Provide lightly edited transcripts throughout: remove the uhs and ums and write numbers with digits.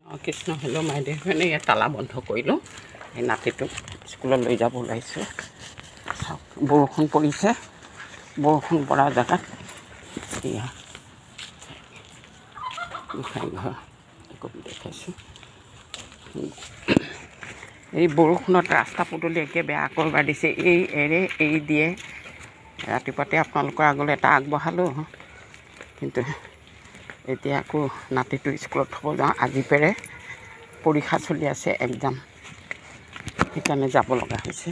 Krishna hello' মাই dear friend, ইয়াত তালা বন্ধ কৰিলোঁ। এই নাতিটোক স্কুললৈ যাব ওলাইছোঁ। চাওক বৰষুণ পৰিছে, বৰষুণ পৰা জেগাত এয়া গোসাঁই ঘৰ কবি দেখাইছোঁ। এই বৰষুণত ৰাস্তা পদূলি একে বেয়া কৰবাৰ দিছে। এই এৰে এৰি দিয়ে। ৰাতিপুৱাতে আপোনালোকৰ আগলৈ এটা আগবঢ়ালোঁ, কিন্তু এতিয়া আকৌ নাতিটো স্কুলত থ'ব যাওঁ। আজি পেৰে পৰীক্ষা চলি আছে, এক্সাম, সেইকাৰণে যাব লগা হৈছে।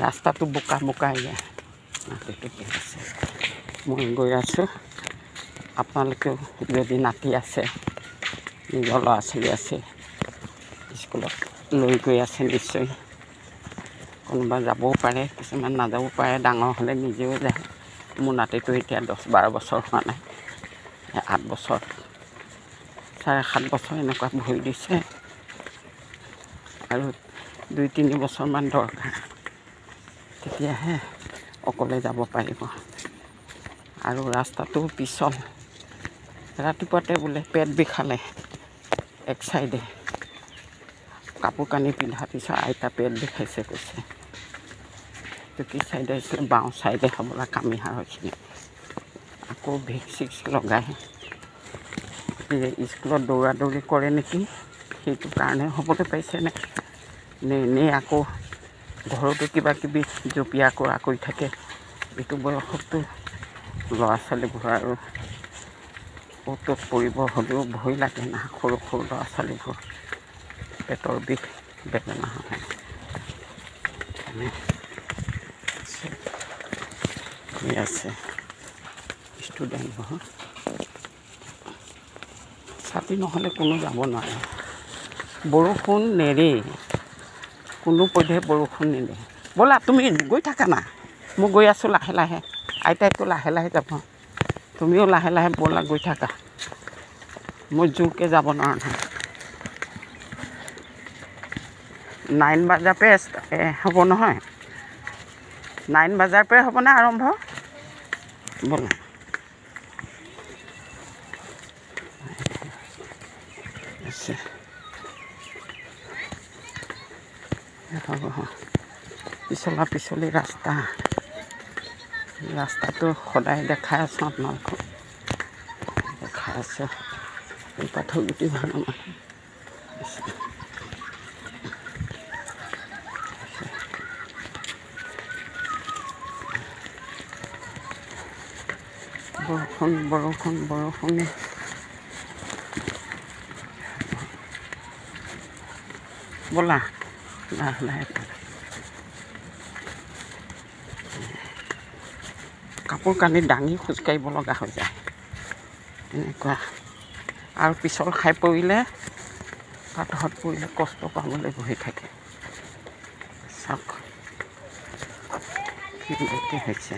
ৰাস্তাটো বোকা বোকা এয়া নাতিটো গৈ আছে, মই গৈ আছোঁ। আপোনালোকেও যদি নাতি আছে, নিজৰ ল'ৰা ছোৱালী আছে, স্কুলত লৈ গৈ আছে, নিশ্চয় কোনোবা যাবও পাৰে, কিছুমান নাযাবও পাৰে। ডাঙৰ হ'লে নিজেও যায়। মোৰ নাতিটো এতিয়া 10-12 বছৰ হোৱা নাই, 8 বছৰ, 7.5 বছৰ এনেকুৱা ভৰি দিছে, আৰু 2-3 বছৰমান দৰকাৰ, তেতিয়াহে অকলে যাব পাৰিব। আৰু ৰাস্তাটো পিছল। ৰাতিপুৱাতে বোলে পেট বিষালে এক চাইডে, কাপোৰ কানি পিন্ধাৰ পিছত আইতা পেট বিষাইছে কৈছে। তো কি চাইডে আছিলে, বাওঁ চাইডে হ'বলা কামিহাৰখিনি। আকৌ ভিক্স লগাই স্কুলত দৌৰা দৌৰি কৰে নেকি, সেইটো কাৰণে হ'বলৈ পাইছে নে এনেই আকৌ ঘৰতো কিবা কিবি জঁপিয়া কৰা কৰি থাকে। এইটো বয়সততো ল'ৰা ছোৱালীবোৰ আৰু ক'ত পৰিব, হ'লেও ভয় লাগে না। সৰু সৰু ল'ৰা ছোৱালীবোৰ পেটৰ বিষ বেদনা হয়। আছে ষ্টুডেণ্টবোৰ, ছাতি নহ'লে কোনো যাব নোৱাৰে। বৰষুণ নেৰেই, কোনো পধ্যে বৰষুণ নেৰে। ব'লা তুমি গৈ থাকা না, মই গৈ আছোঁ লাহে লাহে। আইতাইতো লাহে লাহে যাব, তুমিও লাহে লাহে ব'লা, গৈ থাকা। মই জোৰকৈ যাব নোৱাৰোঁ নহয়। 9 বজাৰ পৰা হ'ব নহয়, 9 বজাৰ পৰা হ'বনে আৰম্ভ? ব'লা আছে পিছলা পিছলি ৰাস্তা। ৰাস্তাটো সদায় দেখাই আছোঁ আপোনালোকক, দেখাই আছোঁ। এই পাথৰ গুটি ভাল মানুহ বৰষুণ বৰষুণ বৰষুণে ব'লা লাহে লাহে। কাপোৰ কানি দাঙি খোজকাঢ়িব লগা হৈ যায় এনেকুৱা। আৰু পিছল খাই পৰিলে, পাথৰত পৰিলে কষ্ট পাবলৈ বহি থাকে। চাওক কি হৈছে,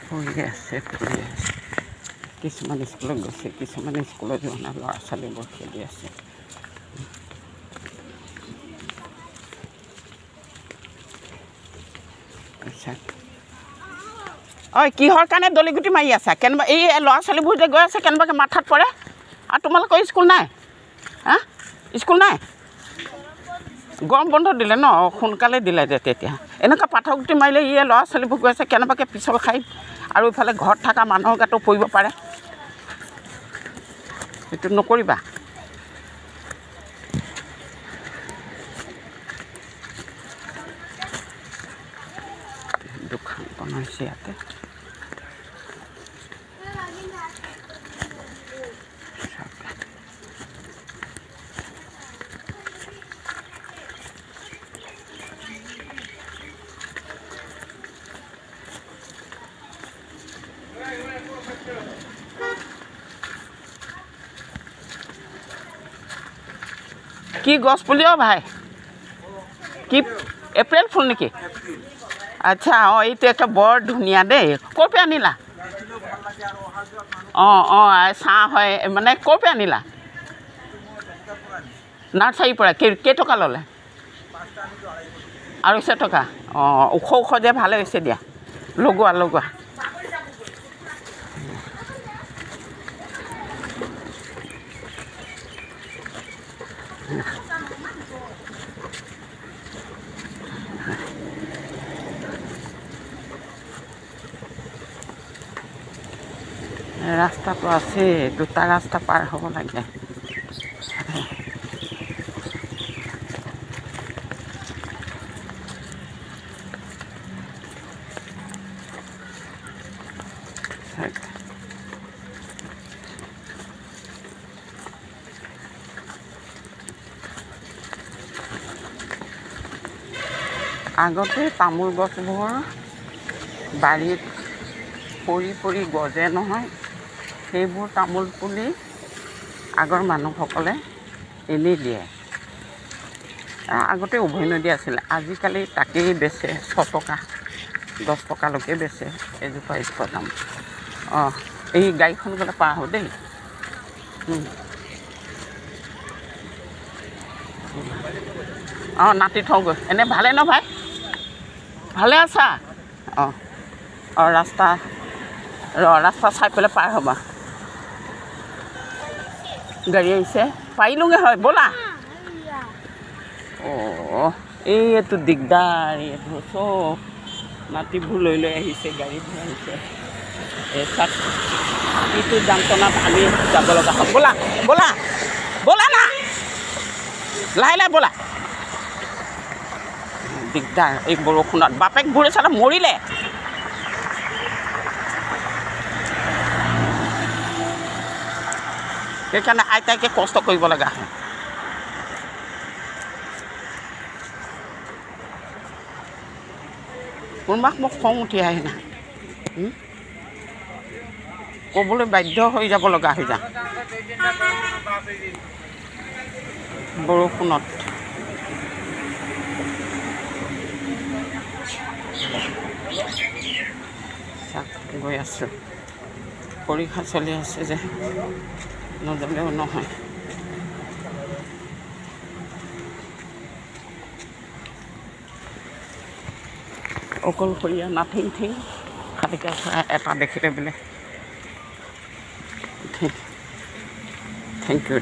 পৰি আছে পৰি আছে। কিছুমান স্কুলত গৈছে, কিছুমান স্কুলত যোৱা নাই। ল'ৰা ছোৱালীবোৰ খেলি আছে। ঐ কিহৰ কাৰণে দলিগুটি মাৰি আছা? কেনেবা এই ল'ৰা ছোৱালীবোৰ যে গৈ আছে, কেনেবাকৈ মাথাত পৰে। আৰু তোমালোকৰ স্কুল নাই? হা, স্কুল নাই? গৰম বন্ধ দিলে ন, সোনকালে দিলে যে। তেতিয়া এনেকুৱা পাথৰ গুটি মাৰিলে ল'ৰা ছোৱালীবোৰ গৈ আছে, কেনেবাকৈ পিছল খাই আৰু ইফালে ঘৰত থকা মানুহৰ গাতো পৰিব পাৰে। সেইটো নকৰিবা। দোকান বনাইছে ইয়াতে। কি গছ পুলি অ' ভাই? কি এপ্ৰিল ফুল নেকি? আচ্ছা, অঁ এইটো একে বৰ ধুনীয়া দেই। ক'ৰ পৰা আনিলা? অঁ অঁ, ছাঁ হয় মানে। ক'ৰ পৰা আনিলা? নাৰ্চাৰীৰ পৰা। কেইটকা ল'লে? 250 টকা। অঁ, ওখ ওখ যে, ভালে হৈছে দিয়া। লগোৱা লগোৱা। ৰাস্তাটো আছে, দুটা ৰাস্তা পাৰ হ'ব লাগে। আগতে তামোল গছবোৰ বাৰীত পৰি পৰি গজে নহয়, সেইবোৰ তামোল পুলি আগৰ মানুহসকলে এনেই দিয়ে। আগতে উভৈনদী আছিলে, আজিকালি তাকেই বেচে 6 টকা 10 টকালৈকে বেচে এজোপা তামোল। অঁ, এই গাড়ীখন গ'লে পাৰ আহোঁ দেই। অঁ, নাতি থওঁগৈ। এনেই ভালে ন ভাই? ভালে আছা? অঁ অঁ, ৰাস্তা চাই পেলাই পাৰ হ'বা। গাড়ী আহিছে, পাৰিলোঁগৈ হয়, ব'লা। অঁ, এইটো দিগদাৰ, এইটো চব মাটিবোৰ লৈ আহিছে, গাড়ীবোৰ আহিছে। এই চাক ইটো যান্ত্ৰণাত আমি যাব লগা হয়। ব'লা ব'লা ব'লা না, লাহে লাহে ব'লা। দিগদাৰ এই বৰষুণত, বাপেকবোৰে চালা মৰিলে। সেইকাৰণে আইতাকে কষ্ট কৰিব লগা হয়। কোনোবা মোক খং উঠি আহে না, ক'বলৈ বাধ্য হৈ যাব লগা হৈ যায় বৰষুণত। গৈ আছোঁ, পৰীক্ষা চলি আছে যে নগ'লেও নহয়। অকলশৰীয়া নাথিং থিং, খাটিকা চৰাই এটা দেখিলে বোলে। Thank U.